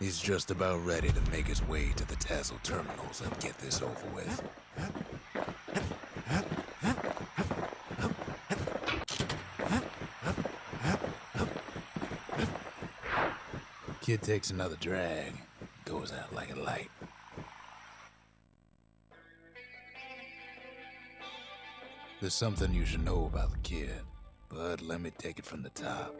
He's just about ready to make his way to the Tassel terminals and get this over with. Kid takes another drag, goes out like a light. There's something you should know about the kid, but let me take it from the top.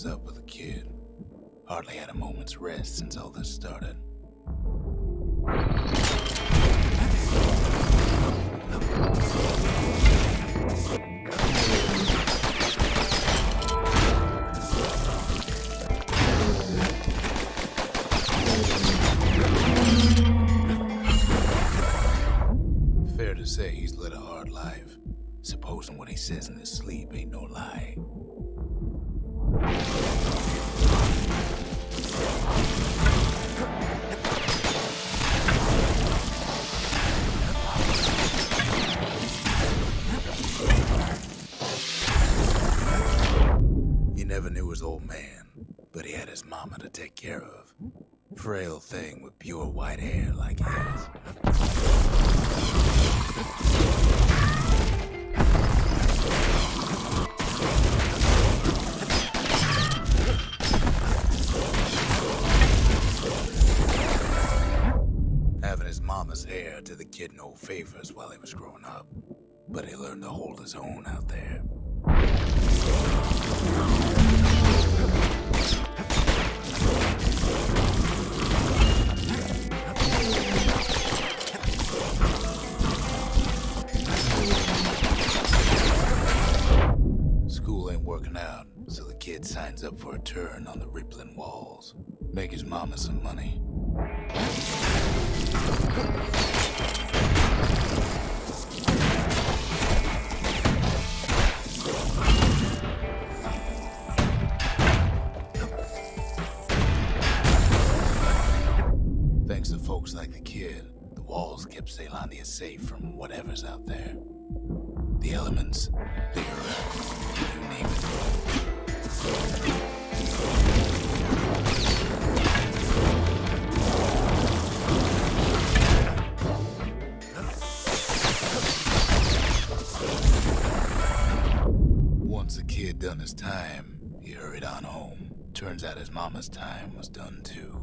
Up with a kid. Hardly had a moment's rest since all this started. Fair to say he's led a hard life, supposing what he says in his sleep ain't no lie. He never knew his old man, but he had his mama to take care of. Frail thing with pure white hair like his. Having his mama's hair did the kid no favors while he was growing up, but he learned to hold his own out there. School ain't working out, so the kid signs up for a turn on the rippling walls. Make his mama some money. Thanks to folks like the kid, the walls kept Ceylania safe from whatever's out there. The elements, the earth, you name it. Once the kid done his time, he hurried on home. Turns out his mama's time was done too.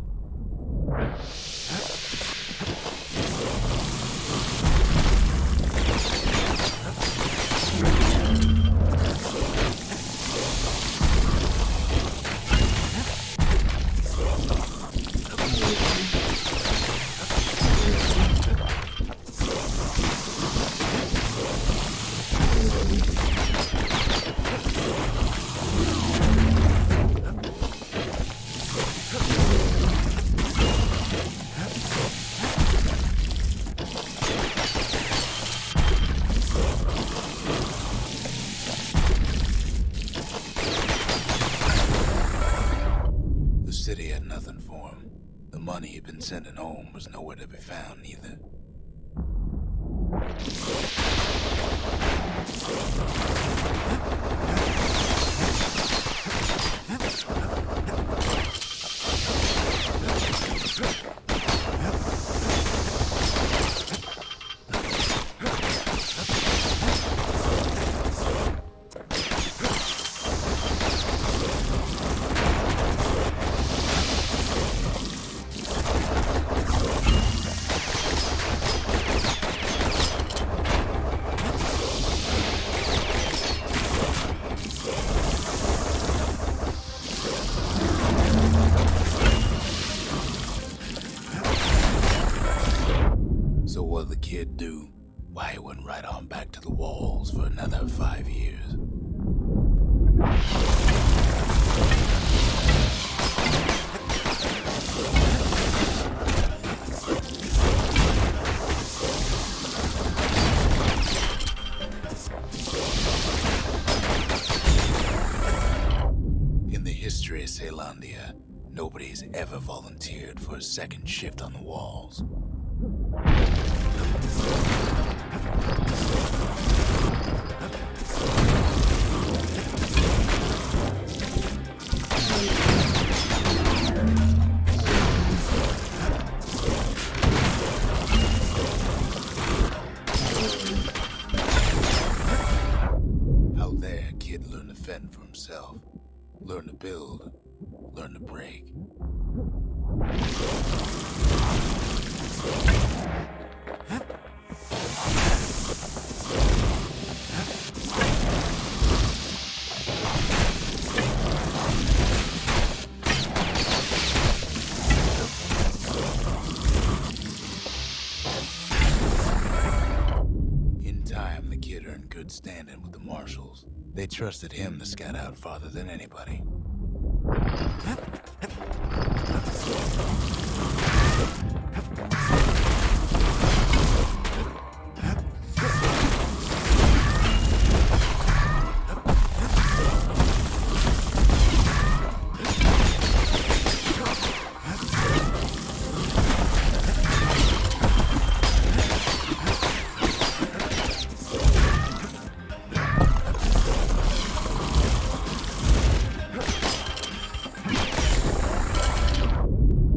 The city had nothing for him. The money he'd been sending home was nowhere to be found either. So what'd the kid do? Why he wasn't right right on back to the walls for another 5 years. In the history of Caelondia, nobody's ever volunteered for a second shift on the walls. Out there, a kid learned to fend for himself, learn to build, learn to break. In time, the kid earned good standing with the marshals. They trusted him to scout out farther than anybody.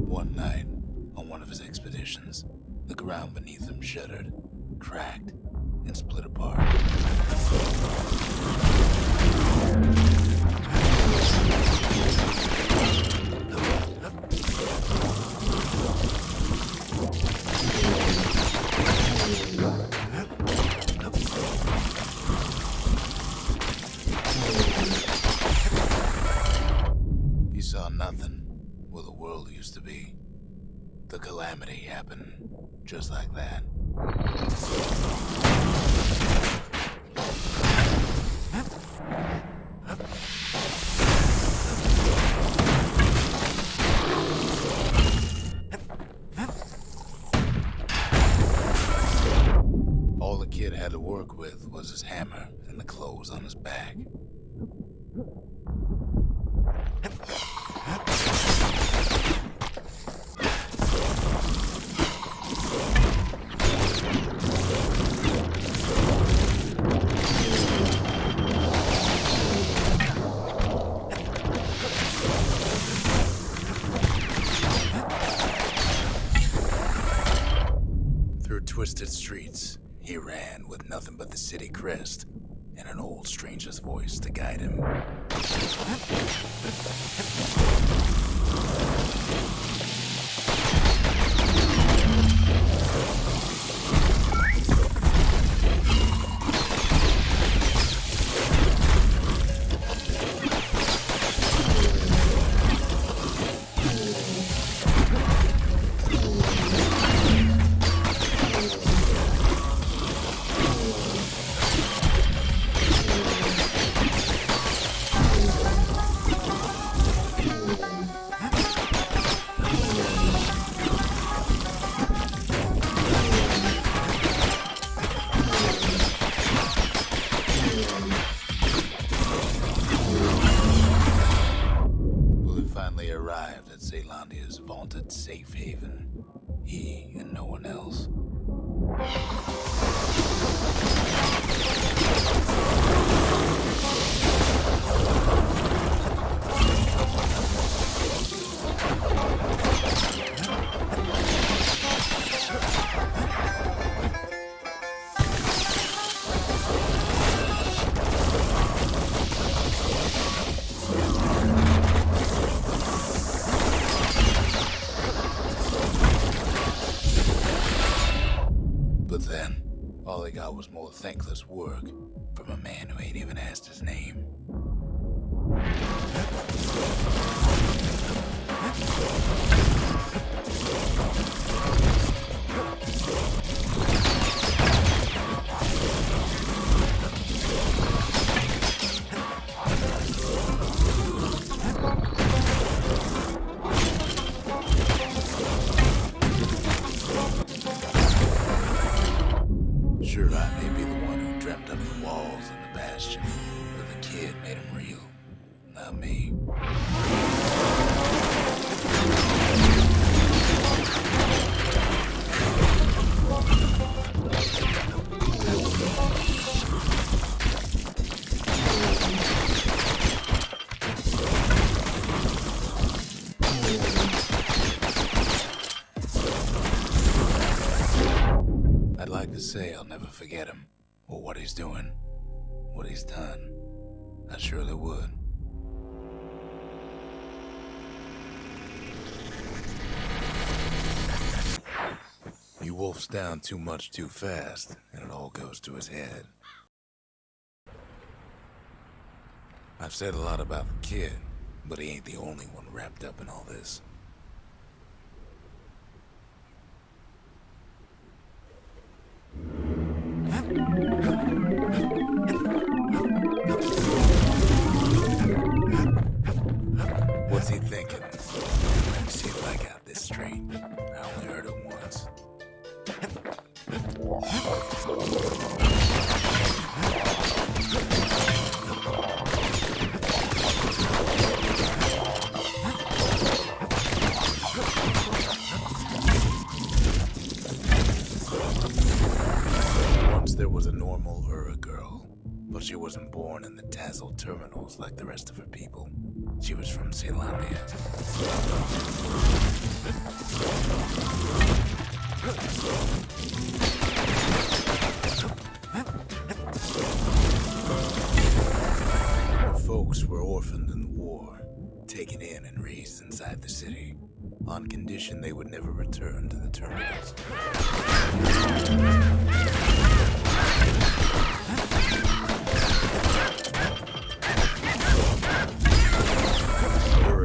One night, on one of his expeditions, the ground beneath him shuddered, cracked, and split apart. He saw nothing where the world used to be. The calamity happened just like that. All the kid had to work with was his hammer and the clothes on his back. Through twisted streets, he ran with nothing but the city crest and an old stranger's voice to guide him. Finally arrived at Caelondia's vaunted safe haven. He and no one else. But then, all they got was more thankless work from a man who ain't even asked his name. Sure, I may be the one who dreamt up the walls and the Bastion, but the kid made them real, not me. I'd like to say I'll never forget him, or what he's doing, what he's done. I surely would. He wolfs down too much too fast, and it all goes to his head. I've said a lot about the kid, but he ain't the only one wrapped up in all this. What's he thinking? Let me see if I got this straight. I only heard it once. Once there was a normal girl, but she wasn't born in the Tassel terminals like the rest of her people. She was from Ceylania. Her folks were orphaned in the war, taken in and raised inside the city, on condition they would never return to the terminals.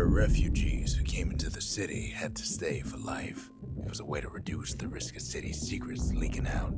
Refugees who came into the city had to stay for life. It was a way to reduce the risk of city secrets leaking out.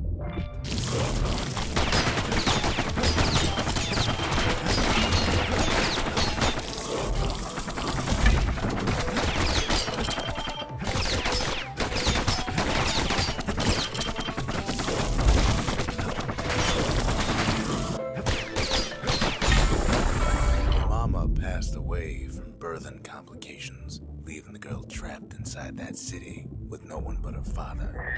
Mama passed away from birthing complications, leaving the girl trapped inside that city with no one but her father.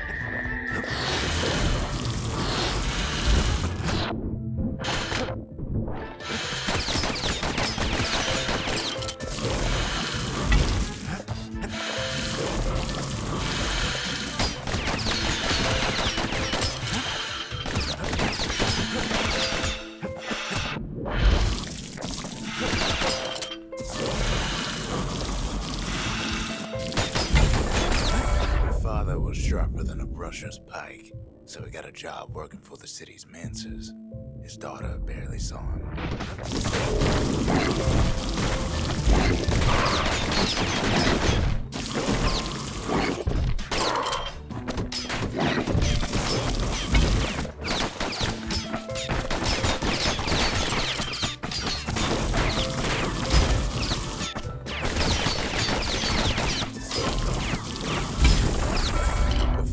Was sharper than a brusher's pike, so he got a job working for the city's mancers. His daughter barely saw him.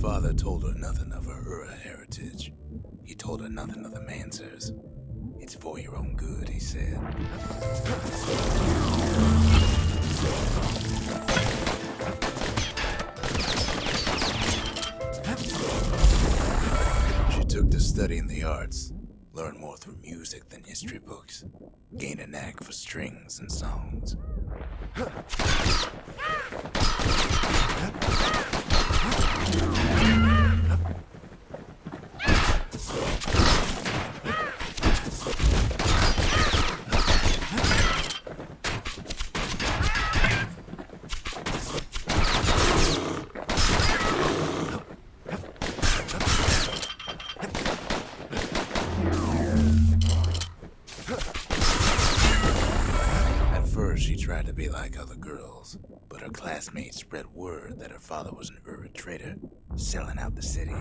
Father told her nothing of her heritage. He told her nothing of the Mansers. It's for your own good, he said. She took to studying the arts, learned more through music than history books, gained a knack for strings and songs. She tried to be like other girls, but her classmates spread word that her father was an urban trader, selling out the city.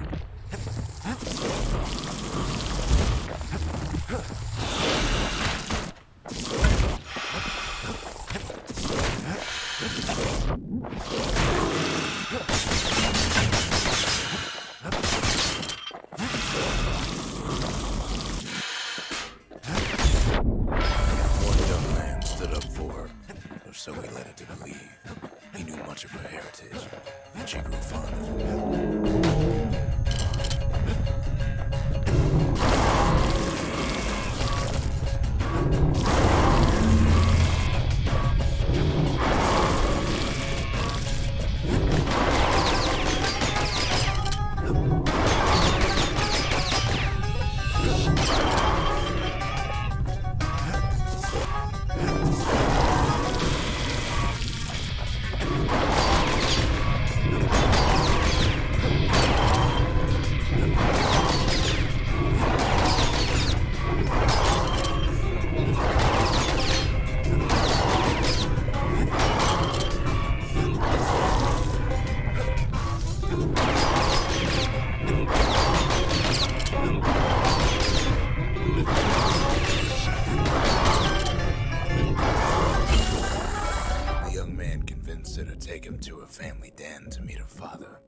her to take him to her family den to meet her father.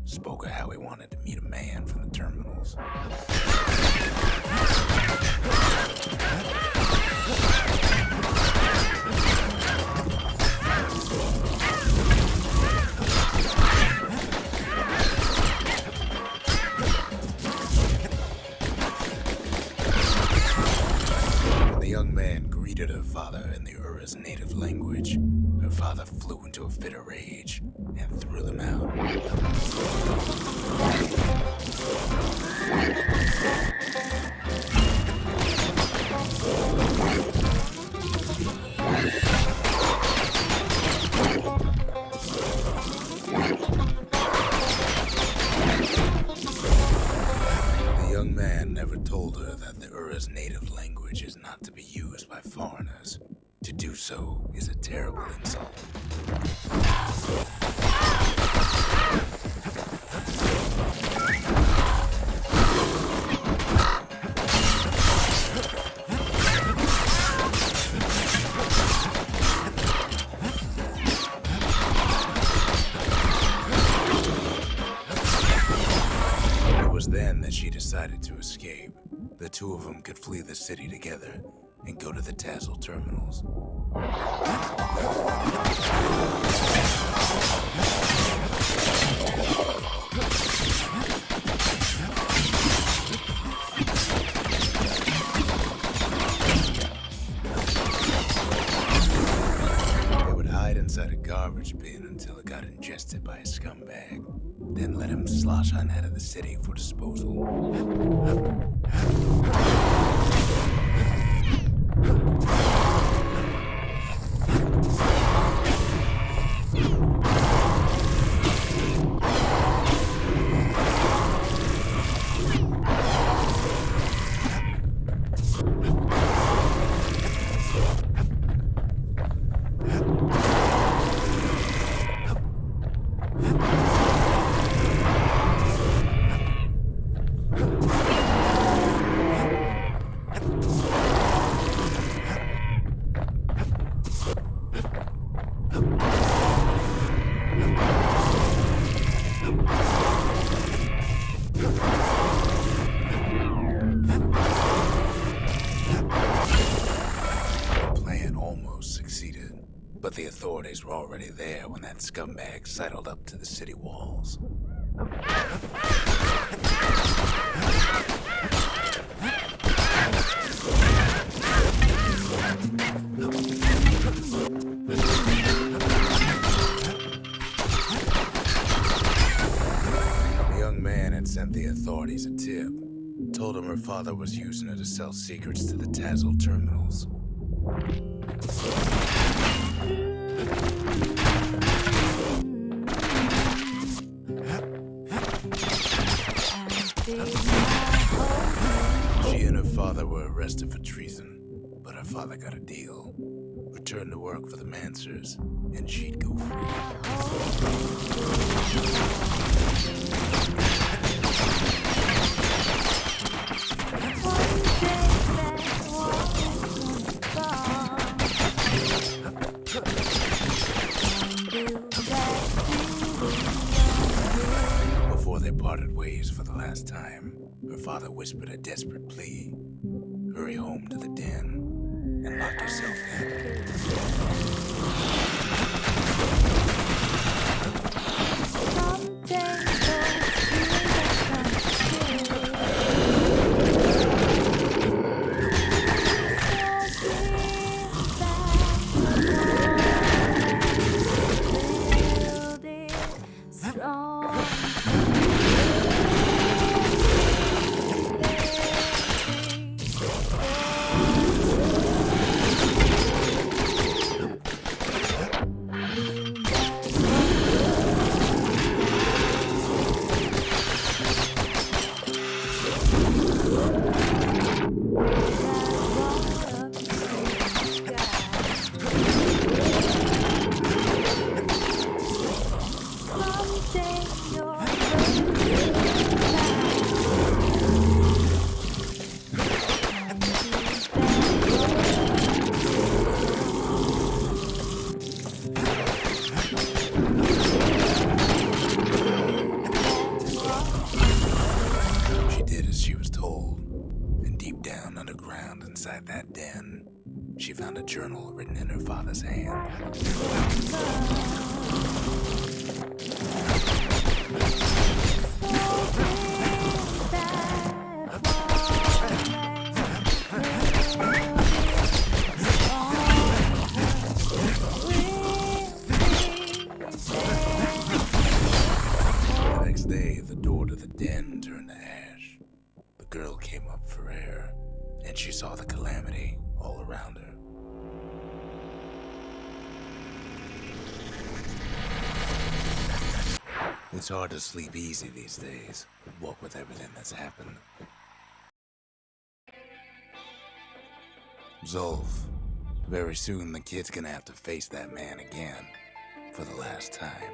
Spoke of how he wanted to meet a man from the terminals. When the young man greeted her father in the Ura's native language, her father flew into a fit of rage and threw them out. The young man never told her that the Ura's native language is not to be used by foreigners. To do so is a terrible insult. It was then that she decided to escape. The two of them could flee the city together and go to the Tassel terminals. They would hide inside a garbage bin until it got ingested by a scumbag, then let him slosh on out of the city for disposal. But the authorities were already there when that scumbag sidled up to the city walls. The young man had sent the authorities a tip. Told him her father was using her to sell secrets to the Tassel terminals. She and her father were arrested for treason, but her father got a deal. Returned to work for the Mansers, and she'd go free. Before they parted ways for the last time, her father whispered a desperate plea. Hurry home to the den and lock yourself in. around inside that den, she found a journal written in her father's hand. The next day, the door to the den turned to ash. The girl came up for air, and she saw the calamity all around her. It's hard to sleep easy these days, what with everything that's happened. Zolf, very soon the kid's gonna have to face that man again, for the last time.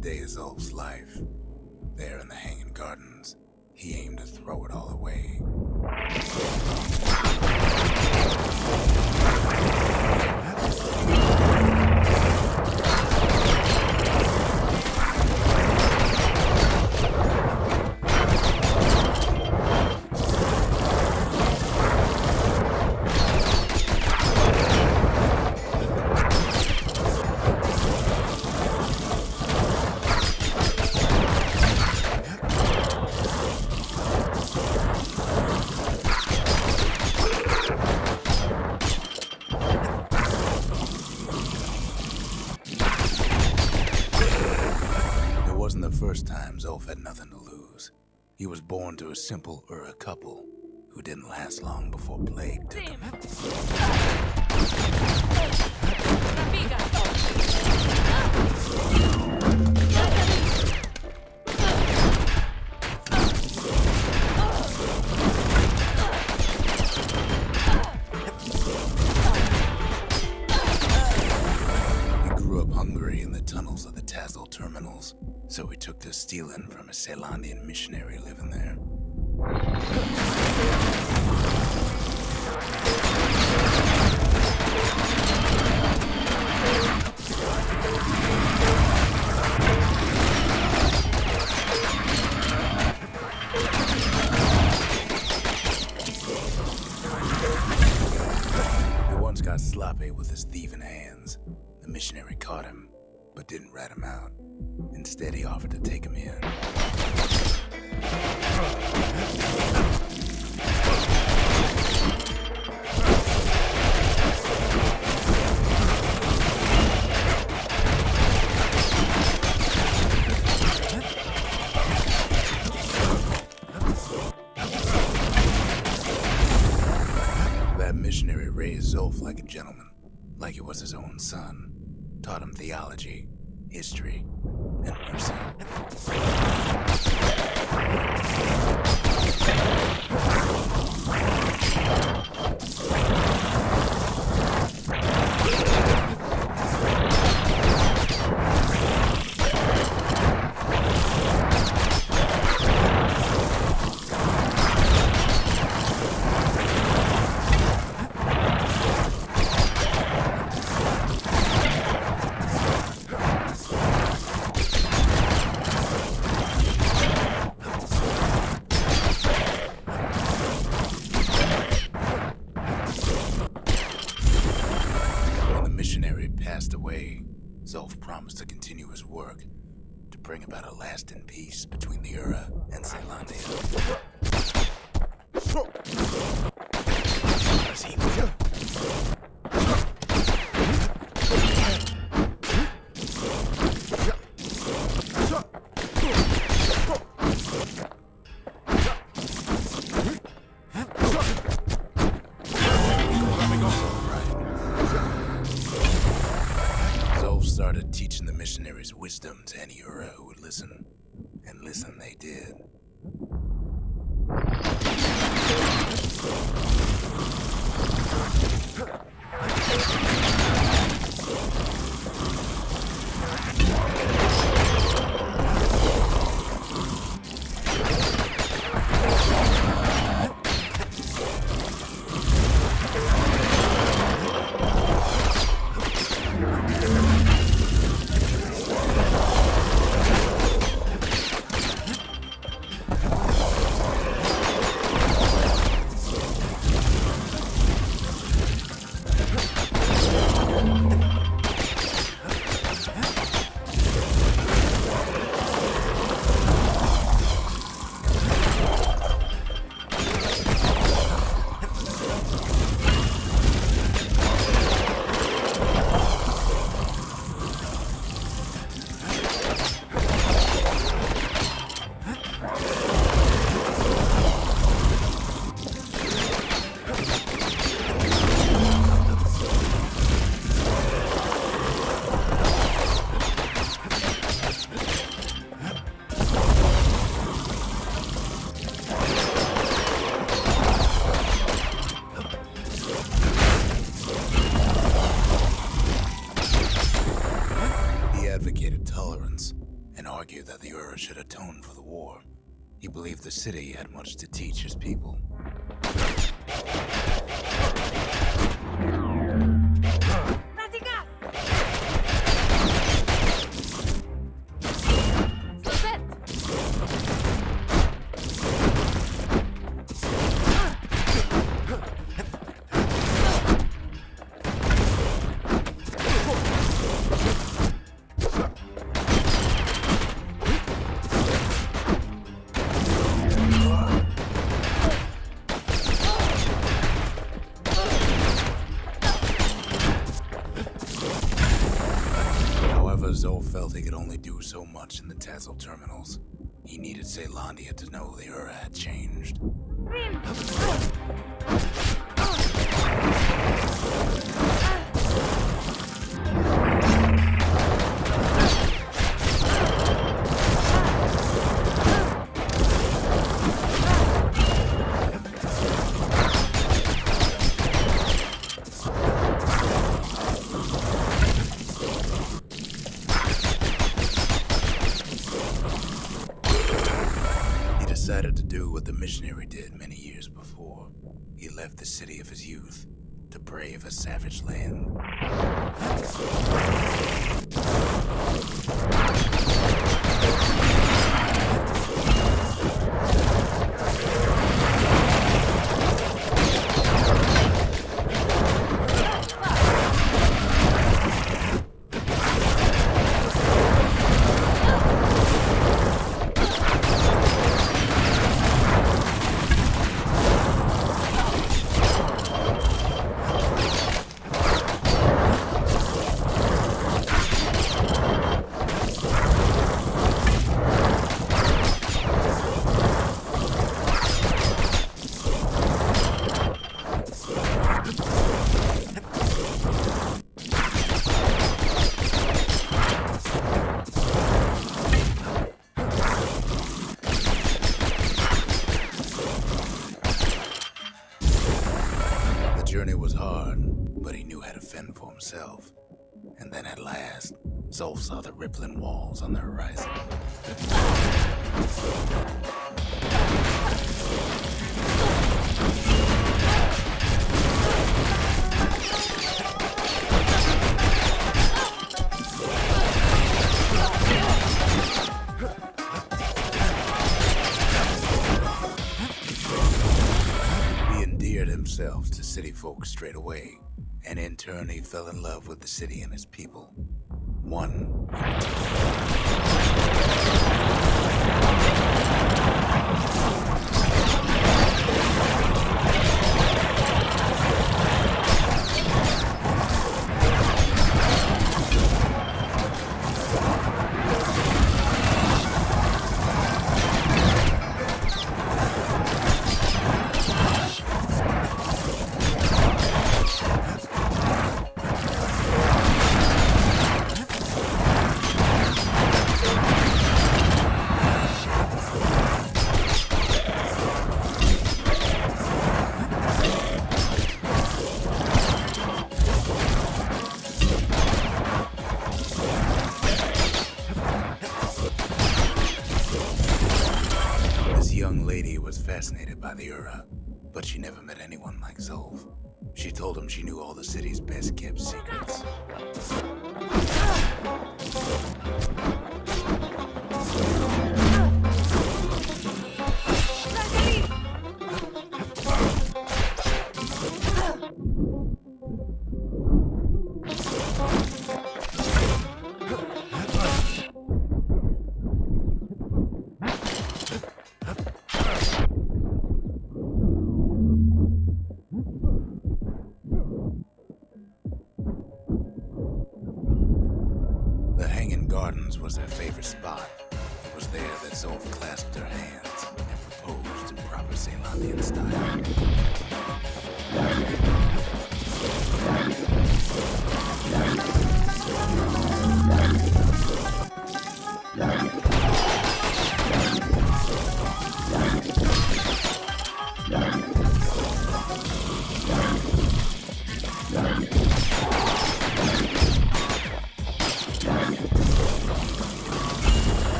Day of Zolf's life. There in the Hanging Gardens, he aimed to throw it all away. First time Zolf had nothing to lose. He was born to a simple Ura couple who didn't last long before plague took him. He grew up hungry in the tunnels of the Tazil terminals, so he took to stealing from a Ceylonian missionary living there. He once got sloppy with his thieving hands. The missionary caught him, but didn't rat him out. Instead, he offered to take him in. That missionary raised Zolf like a gentleman, like he was his own son. Taught him theology, history, and mercy. Passed away, Zolf promised to continue his work to bring about a lasting peace between the Ura and Ceylandia. started teaching the missionaries wisdom to any Ura who would listen. And listen they did. That the Ura should atone for the war. He believed the city had much to teach his people. Zol felt he could only do so much in the Tassel terminals. He needed Caelondia to know the Ura had changed. Decided to do what the missionary did many years before. He left the city of his youth to brave a savage land. Himself. And then at last, Zol saw the rippling walls on the horizon. He endeared himself to city folk straight away. And in turn, he fell in love with the city and its people. One. by the Ura, but she never met anyone like Zolf. She told him she knew all the city's best-kept secrets. Was their favorite spot. It was there that Zolf clasped her hands and proposed in proper Ceylonian style.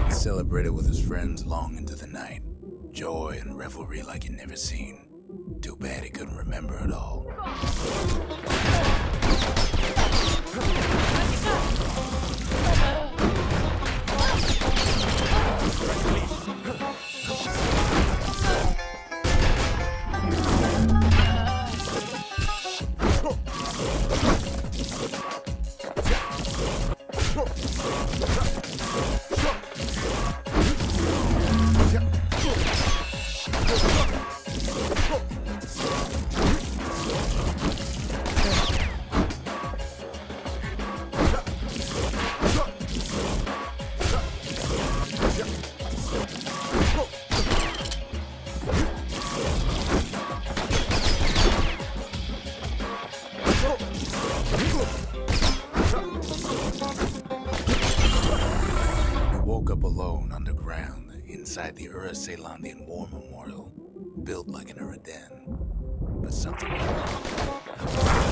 Celebrated with his friends long into the night. Joy and revelry like he'd never seen. Too bad he couldn't remember it all. Inside the Ura Ceylonian War Memorial, built like an Ura den. But something was wrong.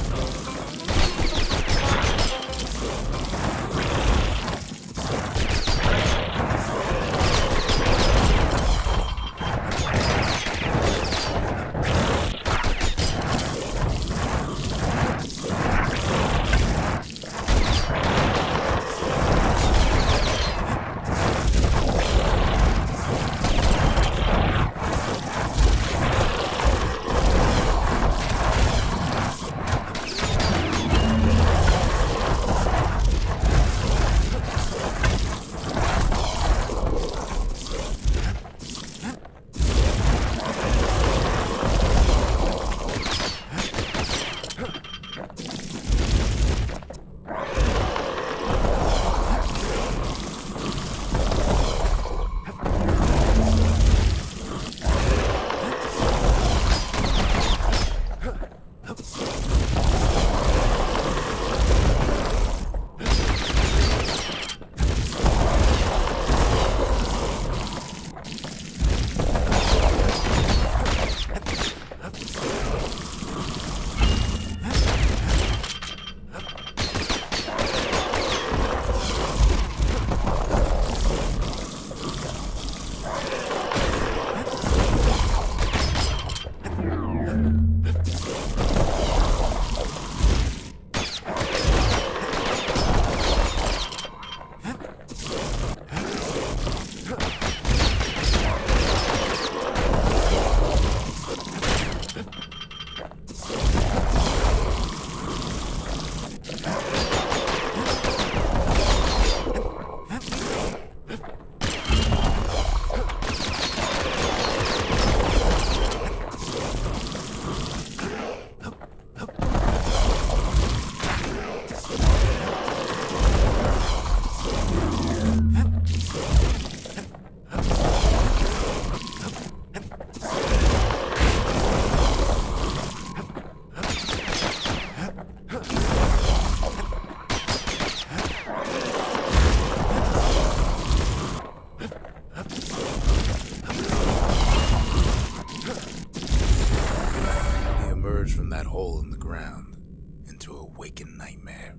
waking nightmare.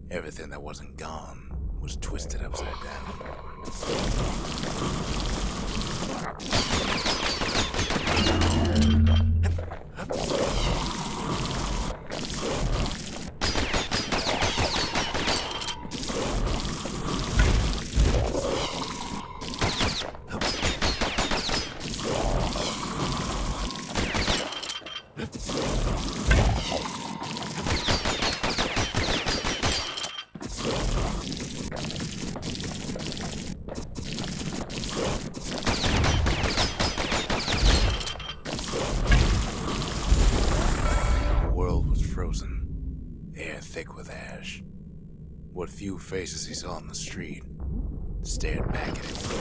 Everything that wasn't gone was twisted upside down. Thick with ash. What few faces he saw on the street stared back at him with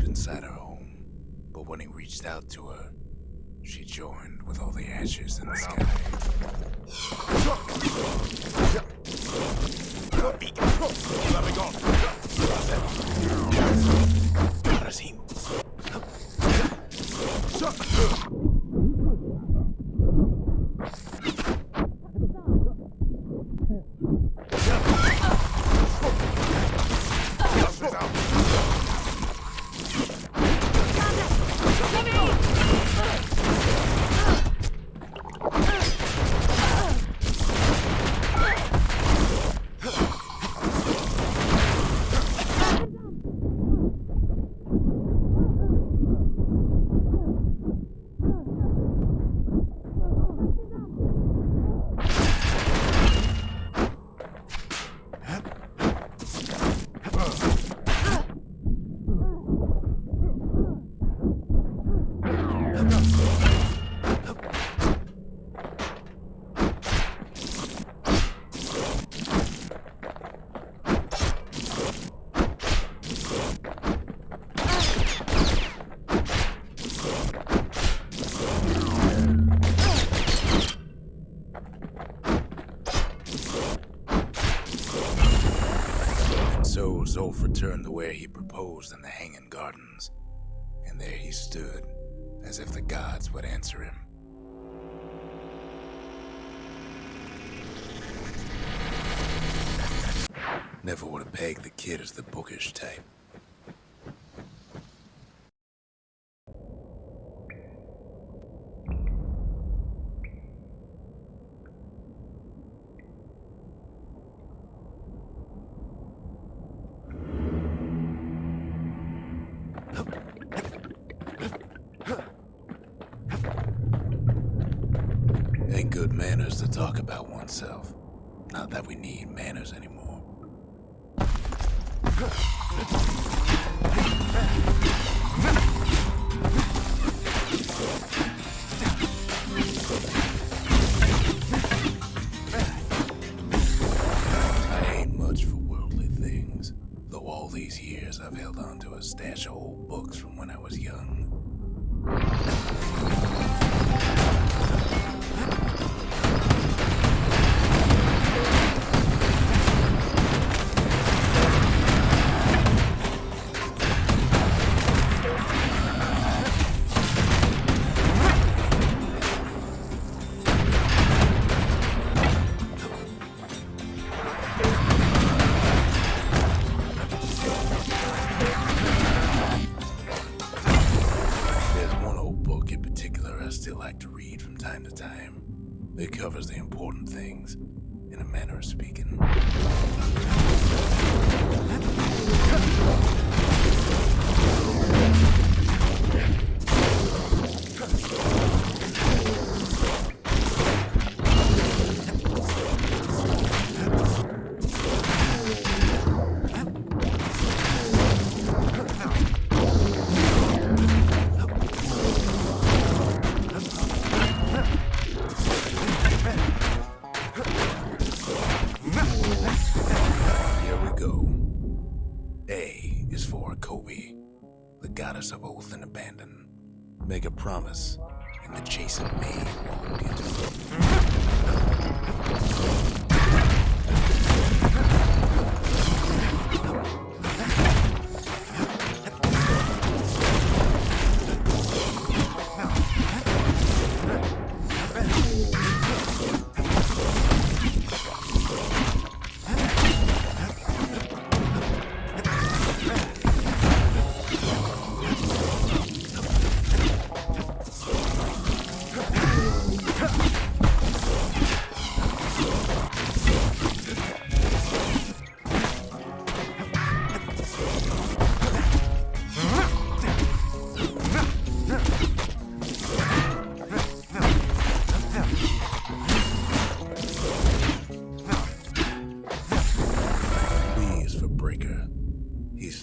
inside her home, but when he reached out to her, she joined with all the ashes in the sky. So Zolf returned to where he proposed in the Hanging Gardens, and there he stood, as if the gods would answer him. Never would have pegged the kid as the bookish type. Ain't good manners to talk about oneself. Not that we need manners anymore. I ain't much for worldly things, though all these years I've held on to a stash of old books from when I was young. Time to time. It covers the important things, in a manner of speaking. A is for Kobe, the goddess of oath and abandon. Make a promise, and the chastened maid will hold you to it.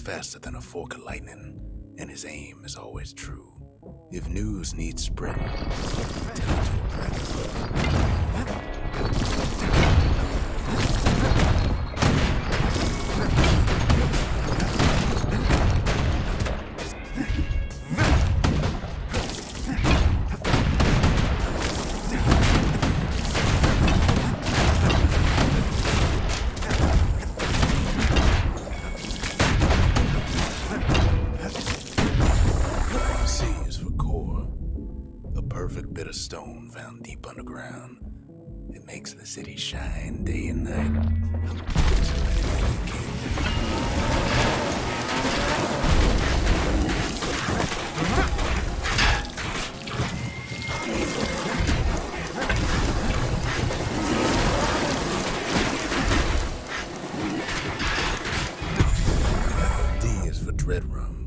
Faster than a fork of lightning, and his aim is always true. If news needs spreading, tell it to a brother. Perfect bit of stone found deep underground. It makes the city shine day and night. D is for dread rum.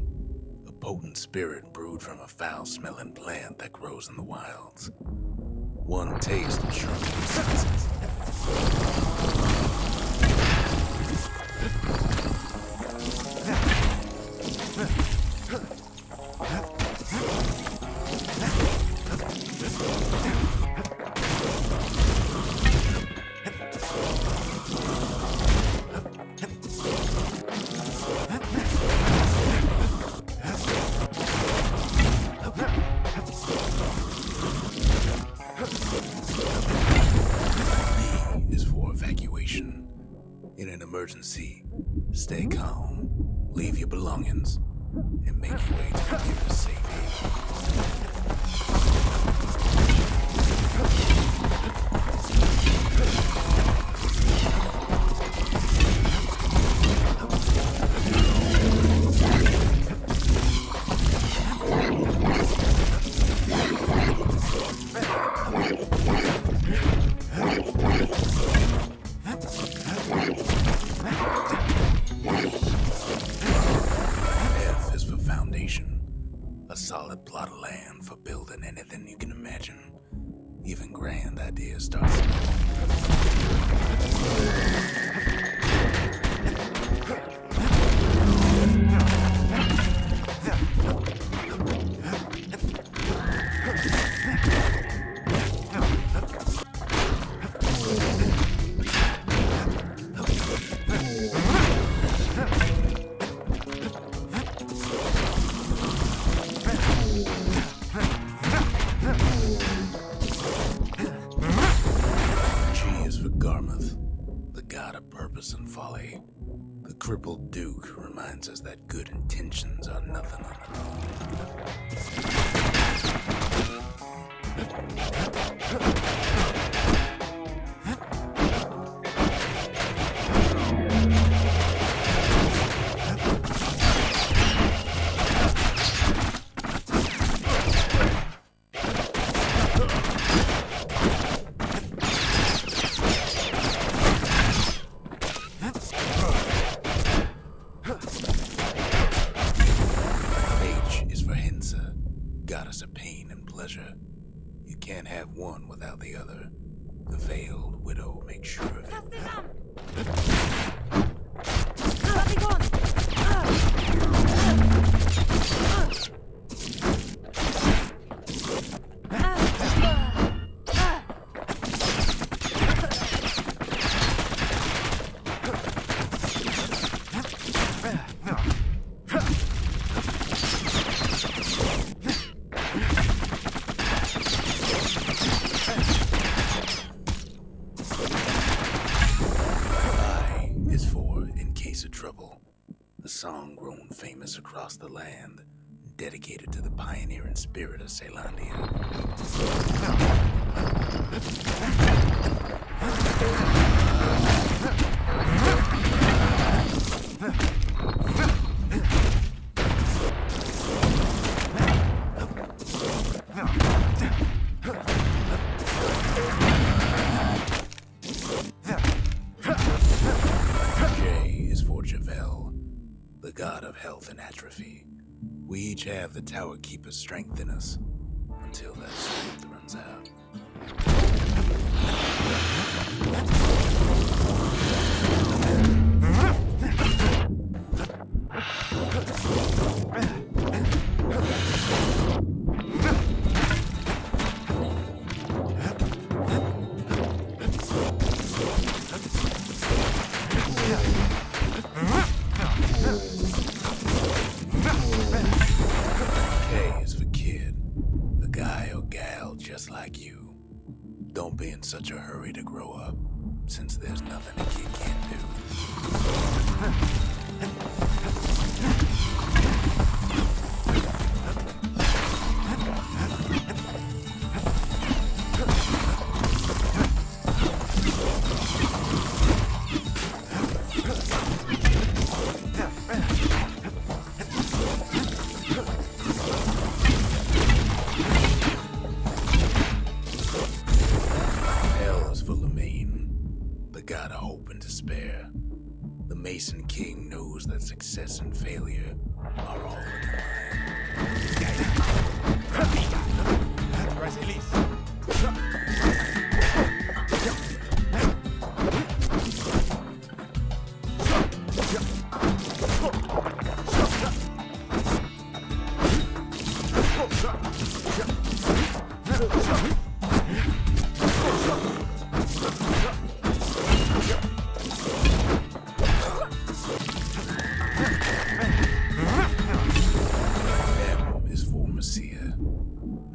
Potent spirit brewed from a foul-smelling plant that grows in the wilds. One taste will sharpen the senses. In an emergency, stay calm, leave your belongings, and make your way to the nearest safe haven. F is for foundation, a solid plot of land for building anything you can imagine. Even grand ideas start small. And folly. The crippled Duke reminds us that good intentions are nothing on their goddess of pain and pleasure. You can't have one without the other. for in case of trouble. A song grown famous across the land, dedicated to the pioneering spirit of Ceylondia. The god of health and atrophy. We each have the Tower Keeper's strength in us, until that strength runs out. Just like you. Don't be in such a hurry to grow up, since there's nothing a kid can't do. God of hope and despair. The Mason King knows that success and failure are all in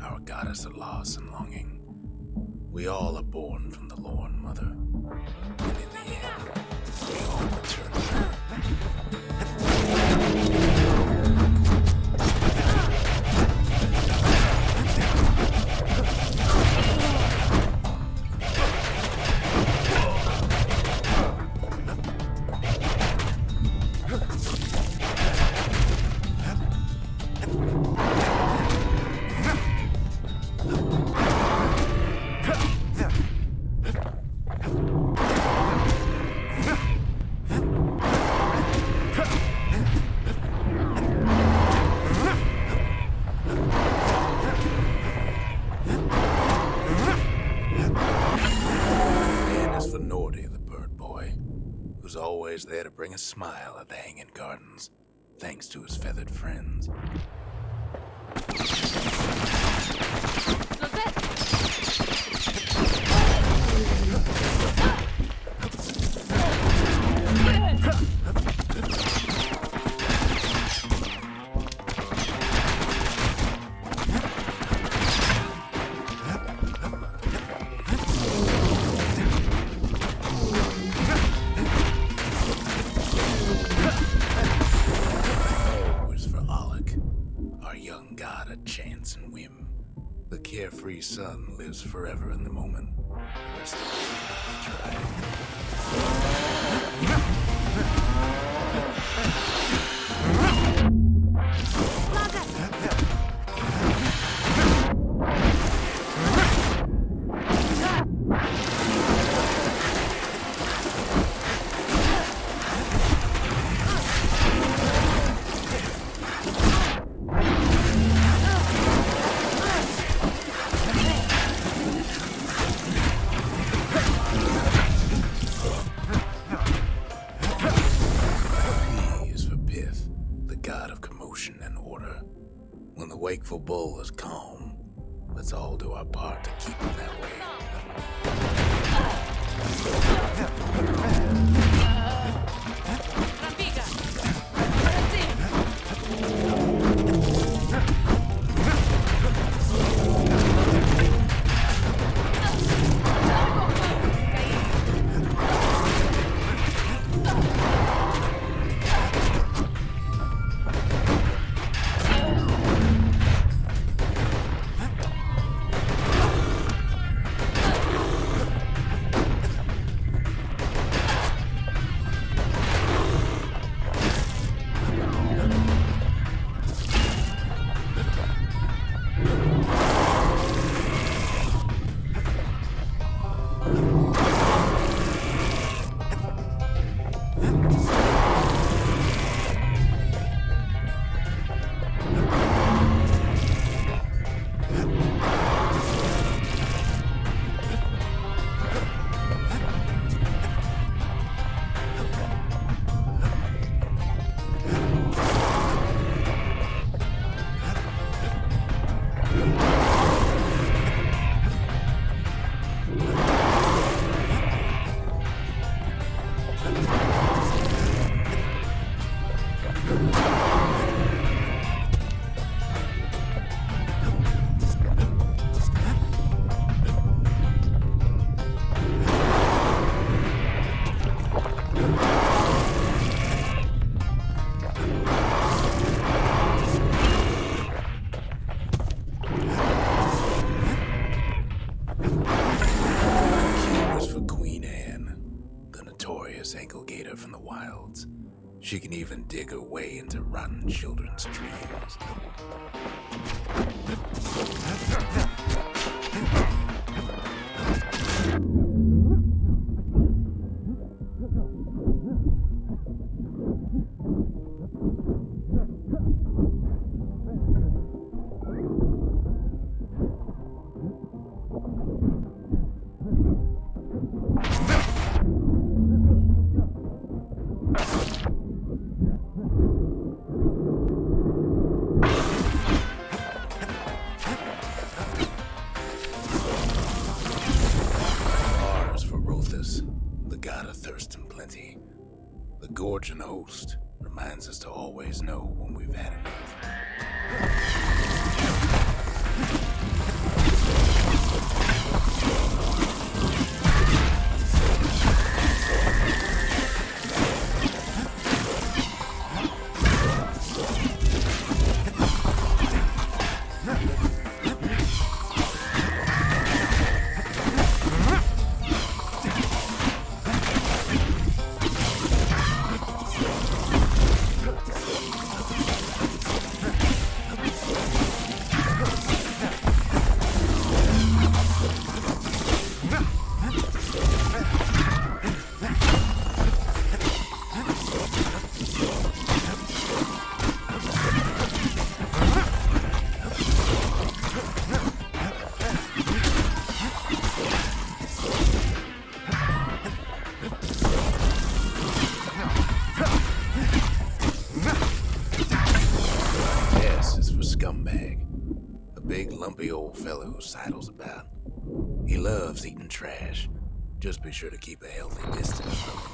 our goddess of loss and longing. We all are born from the Lorn Mother, and in the end, we all return to her. Who's always there to bring a smile at the Hanging Gardens, thanks to his feathered friends. God of chance and whim. The carefree son lives forever in the moment. The rest of us try. When the wakeful bull is calm, let's all do our part to keep him that way. She can even dig her way into rotten children's dreams. The god of thirst and plenty, the gorging host, reminds us to always know when we've had enough. Big, lumpy old fella who sidles about. He loves eating trash. Just be sure to keep a healthy distance from him.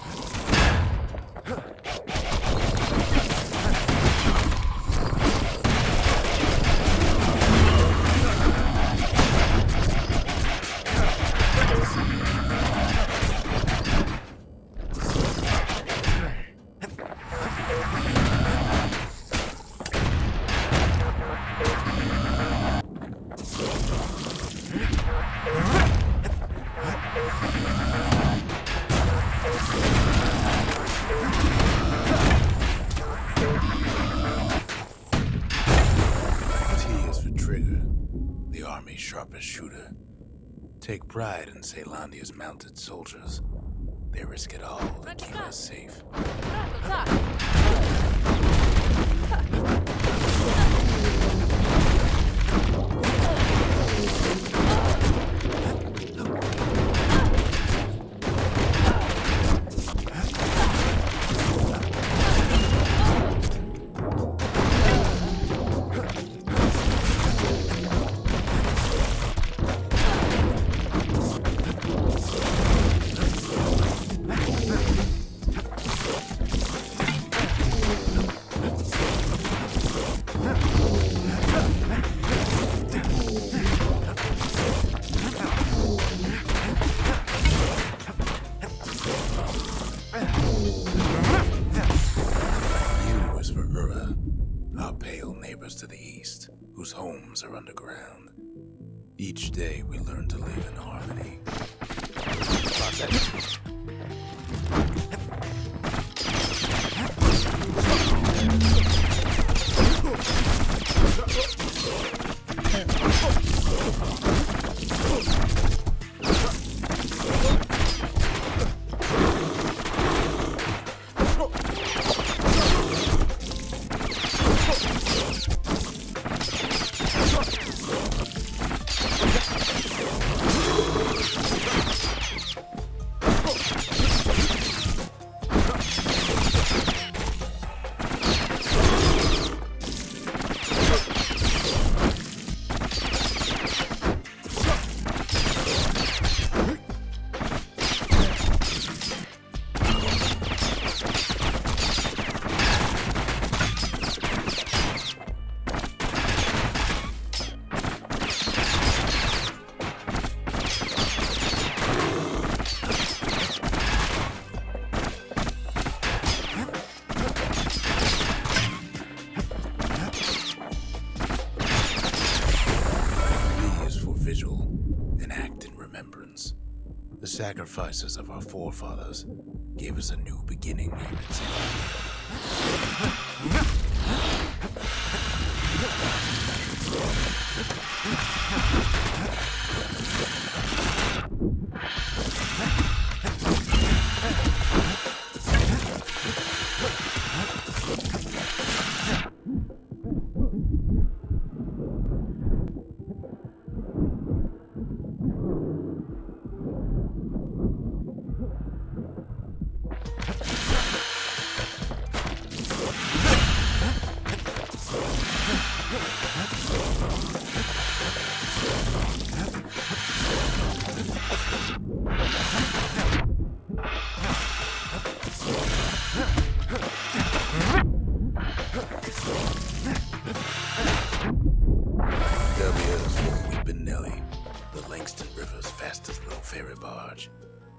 Sharpest shooter. Take pride in Ceylandia's mounted soldiers. They risk it all to keep us safe. To the east, whose homes are underground. Each day we learn to live in harmony. The sacrifices of our forefathers gave us a new beginning here at Ceylandia.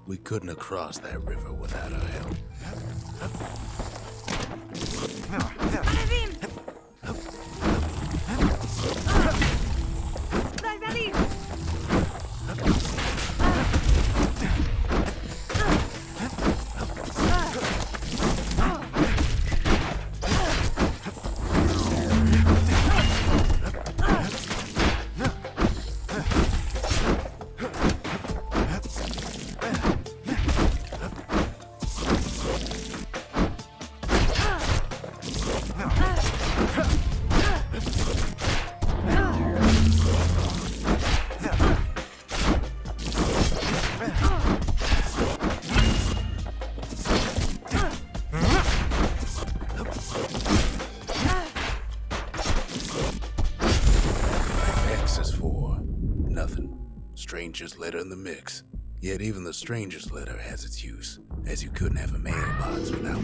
We couldn't have crossed that river without our help. Stranger's letter in the mix. Yet even the stranger's letter has its use, as you couldn't have a mailbox without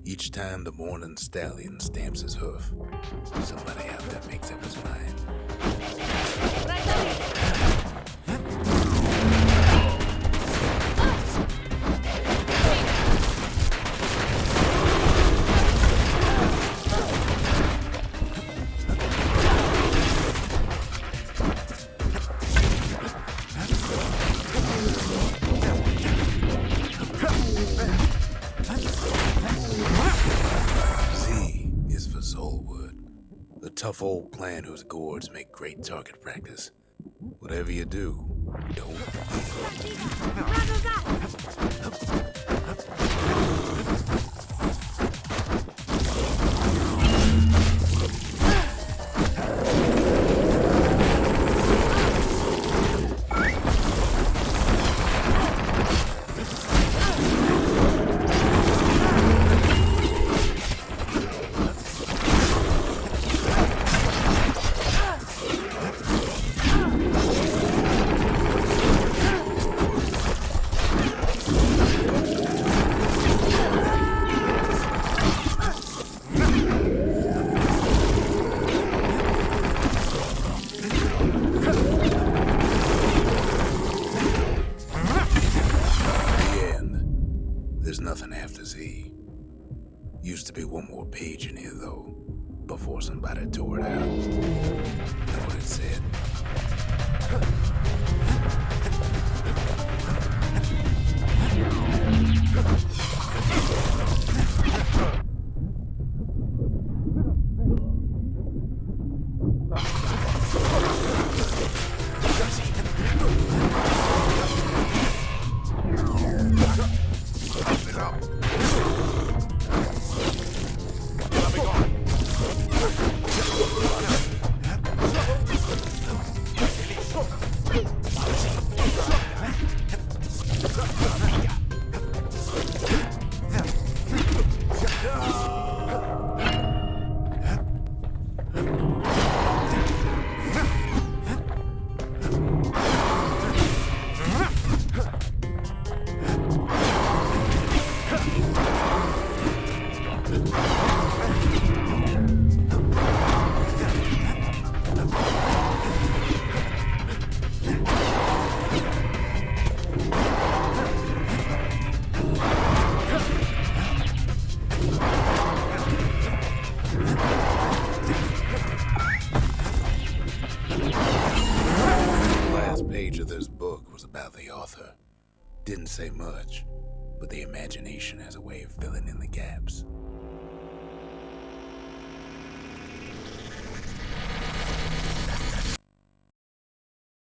Each time the morning stallion stamps his hoof, somebody out there makes up his mind. Tough old plant whose gourds make great target practice. Whatever you do, don't. Used to be one more page in here, though, before somebody tore it out. Know what it said? Page of this book was about the author. Didn't say much, but the imagination has a way of filling in the gaps.